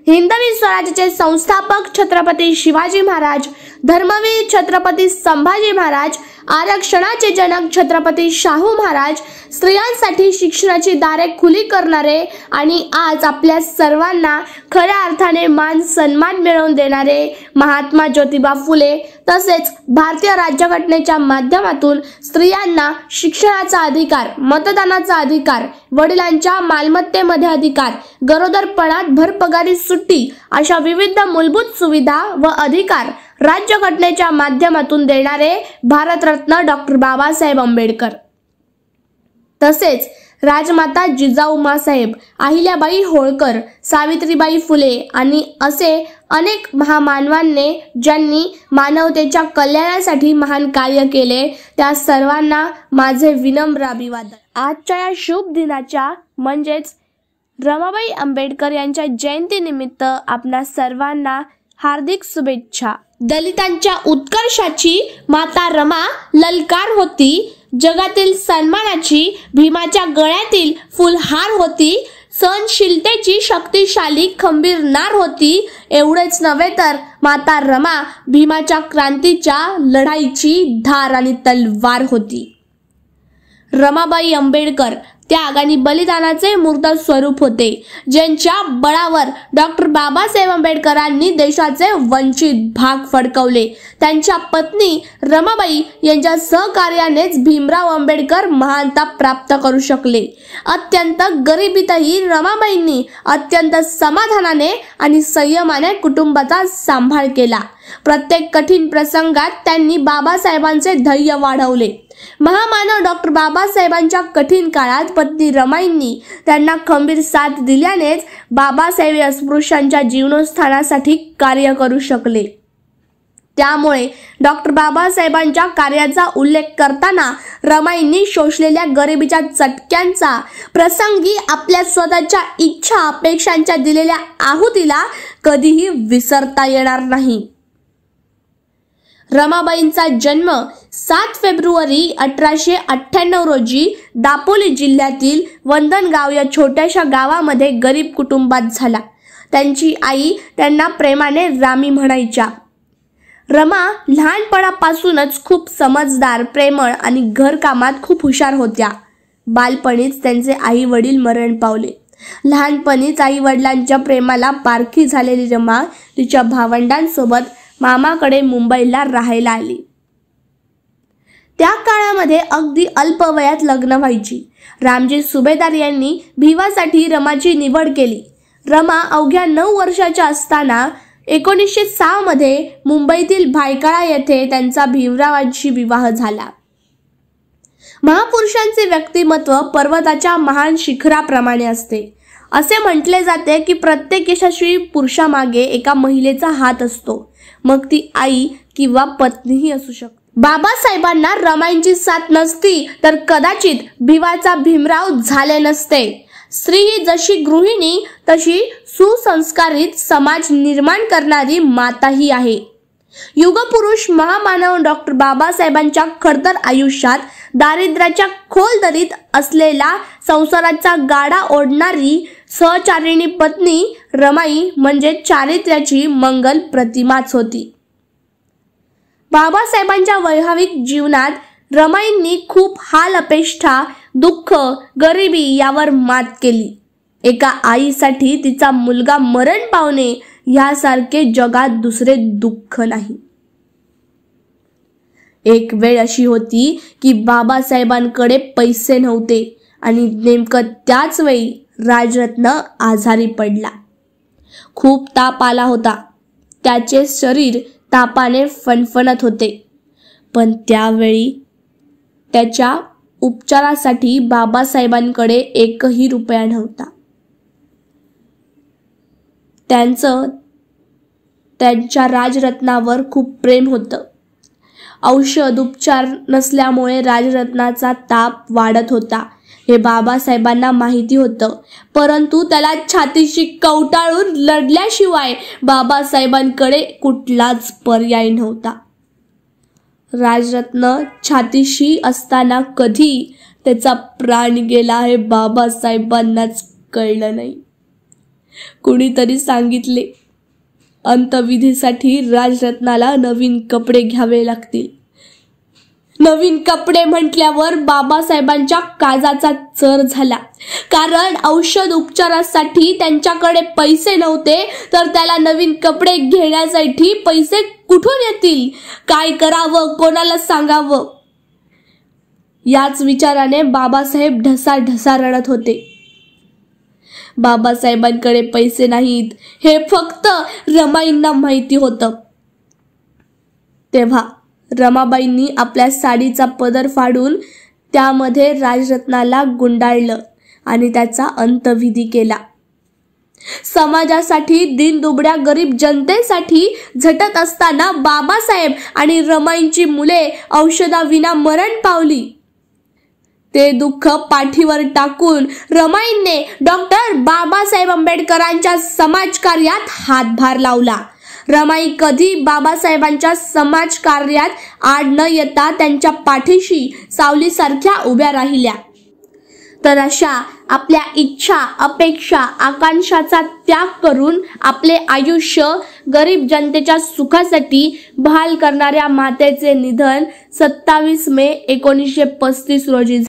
हिंदवी स्वराज्याचे संस्थापक छत्रपती शिवाजी महाराज, धर्मवीर छत्रपती संभाजी महाराज, आरक्षणाचे जनक छत्रपती शाहू महाराज, स्त्रियांसाठी शिक्षणाची दारे खुली करणारे आणि आज आपल्या सर्वांना खऱ्या अर्थाने मान सन्मान मिळवून देणारे महात्मा ज्योतिबा फुले, तसेच भारतीय राज्यघटनेच्या माध्यमातून स्त्रियांना शिक्षणाचा अधिकार, मतदानाचा अधिकार, वडिलांच्या मालमत्तेमध्ये अधिकार, गरोदरपणात भरपगारी सुट्टी अशा विविध मूलभूत सुविधा व अधिकार राज्यघटनेच्या माध्यमातून देणारे भारतरत्न डॉक्टर बाबासाहेब आंबेडकर, तसेच राजमाता जिजाऊमासाहेब, अहिल्याबाई होळकर, सावित्रीबाई फुले आणि असे अनेक महामानवांनी ज्यांनी मानवतेच्या कल्याणासाठी महान कार्य केले, त्या सर्वांना माझे विनम्र अभिवादन। आजच्या या शुभ दिनाच्या म्हणजेच रमाबाई आंबेडकर यांच्या जयंतीनिमित्त आपणा सर्वांना हार्दिक शुभेच्छा। दलितांच्या उत्कर्षाची माता रमा ललकार होती, जगातील सन्मानाची भीमाच्या गळ्यातील फुलहार होती, सहनशीलतेची शक्तिशाली खंबीर नार होती। एवढेच नव्हे तर माता रमा भीमाच्या क्रांतीच्या लढाईची धार आणि तलवार होती। रमाबाई आंबेडकर त्याग आणि बलिदानाचे मूर्त स्वरूप होते, ज्यांच्या बळावर डॉक्टर बाबासाहेब आंबेडकरांनी देशाचे वंचित भाग फडकवले। त्यांच्या पत्नी रमाबाई यांच्या सहकार्यानेच भीमराव आंबेडकर महानता प्राप्त करू शकले। अत्यंत गरिबीतही रमाबाईंनी अत्यंत समाधानाने आणि संयमाने कुटुंबाचा सांभाळ केला। प्रत्येक कठीण प्रसंगात त्यांनी बाबासाहेबांचे धैर्य वाढवले। महामानव डॉक्टर बाबासाहेबांच्या कठीण काळात पत्नी रमाईंनी त्यांना खंबीर साथ दिल्यानेच बाबासाहेब अस्पृश्यांच्या जीवनोत्थानासाठी कार्य करू शकले। त्यामुळे डॉक्टर बाबासाहेबांच्या कार्याचा उल्लेख करताना रमाईंनी शोषलेल्या गरिबीच्या चटक्यांचा, प्रसंगी आपल्या स्वतःच्या इच्छा अपेक्षांच्या दिलेल्या आहुतीला कधीही विसरता येणार नाही। रमाबाईंचा जन्म 7 फेब्रुवारी 1898 रोजी दापोली जिल्ह्यातील वंदनगाव या छोट्याशा गावामध्ये गरीब कुटुंबात झाला। त्यांची आई त्यांना प्रेमाने रामी म्हणायच्या। रमा लहानपणापासूनच खूप समजदार, प्रेमळ आणि घरकामात खूप हुशार होत्या। बालपणीच त्यांचे आई वडील मरण पावले। लहानपणीच आई वडिलांच्या प्रेमाला पारखी झालेली रमा तिच्या भावंडांसोबत मामाकडे मुंबईला राहायला आली। त्या काळामध्ये अगदी अल्प वयात लग्न व्हायची। रामजी सुभेदार यांनी भिवासाठी रमाची निवड केली। रमा अवघ्या 9 वर्षाच्या असताना 1906 मध्ये मुंबईतील भायखळा येथे त्यांचा भीमरावांशी विवाह झाला। महापुरुषांचे व्यक्तिमत्व पर्वताच्या महान शिखराप्रमाणे असते। असे म्हटले जाते की प्रत्येक यशस्वी पुरुषामागे एका महिलेचा हात असतो, मग ती आई किंवा पत्नीही असू शकते। बाबासाहेबांना रमाईंची साथ नसती तर कदाचित भिवाचा भीमराव झाले नसते। स्त्री ही जशी गृहिणी तशी सुसंस्कारित समाज निर्माण करणारी माताही आहे। युगपुरुष महामानव डॉक्टर बाबासाहेबांच्या खडतर आयुष्यात दारिद्र्याच्या खोल दरीत असलेला संसाराचा गाडा ओढणारी सहचारिणी पत्नी रमाई म्हणजे चारित्र्याची मंगल प्रतिमाच होती। बाबासाहेबांच्या वैवाहिक जीवनात रमाईंनी खूप हाल अपेष्टा, दुःख, गरिबी यावर मात केली। एका आईसाठी तिचा मुलगा मरण पावणे यासारखे जगात दुसरे दुःख नाही। एक वेळ अशी होती की बाबासाहेबांकडे पैसे नव्हते आणि नेमकं त्याच वेळी राजरत्न आजारी पडला। खूप ताप आला होता। त्याचे शरीर तापाने फणफणत होते, पण त्यावेळी त्याच्या उपचारासाठी बाबासाहेबांकडे 1ही रुपया नव्हता। त्यांच्या राजरत्नावर खूप प्रेम होतं। औषध उपचार नसल्यामुळे राजरत्नाचा ताप वाढत होता हे बाबासाहेबांना माहिती होतं, परंतु त्याला छातीशी कवटाळून लढल्याशिवाय बाबासाहेबांकडे कुठलाच पर्याय नव्हता। राजरत्न छातीशी असताना कधी त्याचा प्राण गेला हे बाबासाहेबांनाच कळलं नाही। कुणीतरी सांगितले, अंत्यविधीसाठी राजरत्नाला नवीन कपडे घ्यावे लागतील. नवीन कपडे म्हटल्यावर बाबासाहेबांच्या काळजाचा चर झाला. कारण औषध उपचारासाठी त्यांच्याकडे पैसे नव्हते, तर त्याला नवीन कपडे घेण्यासाठी पैसे कुठून येतील? काय करावं, कोणाला सांगावं? याच विचाराने बाबासाहेब ढसाढसा रडत होते. बाबासाहेबांकडे पैसे नाहीत हे फक्त रमाईंना माहिती होतं. तेव्हा रमाबाईंनी आपल्या साडीचा पदर फाडून त्यामध्ये राजरत्नाला गुंडाळलं आणि त्याचा अंत्यविधी केला. समाजासाठी, दीनदुबळ्या गरीब जनतेसाठी झटत असताना बाबासाहेब आणि रमाईंची मुले औषधाविना मरण पावली. ते दुःख पाठीवर टाकून रमाईंनी डॉक्टर बाबासाहेब आंबेडकरांच्या समाजकार्यात हातभार लावला. रमाई कधी बाबासाहेबांच्या समाजकार्यात आड न येता त्यांच्या पाठीशी सावलीसारख्या उभ्या राहिल्या. तर अशा आपल्या इच्छा, अपेक्षा, आकांक्षाचा त्याग करून आपले आयुष्य गरीब जनतेच्या सुखासाठी बहाल करणाऱ्या मातेचे निधन 27 मे 1935 रोजी